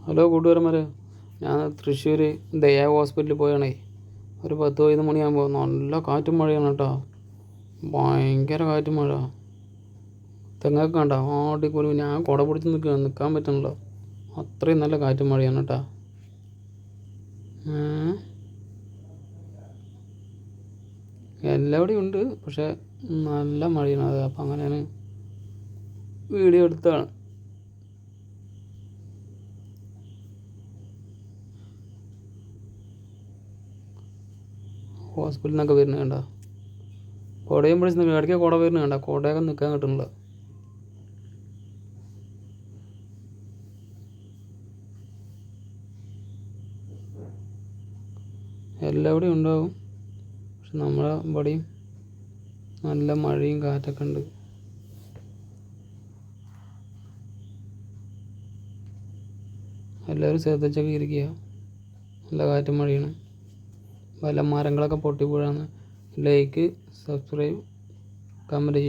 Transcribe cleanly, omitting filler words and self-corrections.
Hello കൂട്ടുകാരന്മാരെ, ഞാൻ തൃശ്ശൂർ ദയ ഹോസ്പിറ്റലിൽ പോയാണേ. ഒരു 10-15 മണിയാകുമ്പോൾ നല്ല കാറ്റും മഴയാണ് കേട്ടോ. ഭയങ്കര കാറ്റും മഴ. തെങ്ങൊക്കെ കണ്ടോ ആടിക്കൂടി. ഞാൻ കുട പിടിച്ച് നിൽക്കാൻ പറ്റണല്ലോ, അത്രയും നല്ല കാറ്റും മഴയാണ് കേട്ടോ. എല്ലാവിടെയും ഉണ്ട്, പക്ഷേ നല്ല മഴയാണ്. അത് അപ്പം അങ്ങനെയാണ് വീഡിയോ എടുത്താണ്. ഹോസ്പിറ്റലിൽ നിന്നൊക്കെ വരുന്നത് കണ്ട, കുടയും പിടിച്ച് നിൽക്കുക. ഇടയ്ക്ക് കുട വരുന്നത് കണ്ട, കുടയൊക്കെ നിൽക്കാൻ കിട്ടുന്നില്ല. എല്ലാവിടെയും ഉണ്ടാവും, പക്ഷെ നമ്മളെ ഇവിടെയും നല്ല മഴയും കാറ്റൊക്കെ ഉണ്ട്. എല്ലാവരും ശ്രദ്ധിച്ചൊക്കെ ഇരിക്കുക. നല്ല കാറ്റും മഴയാണ്. വല്ല മരങ്ങളൊക്കെ പൊട്ടിപ്പോഴാണ്. ലൈക്ക്, സബ്സ്ക്രൈബ്, കമൻറ്റ് ചെയ്യുക.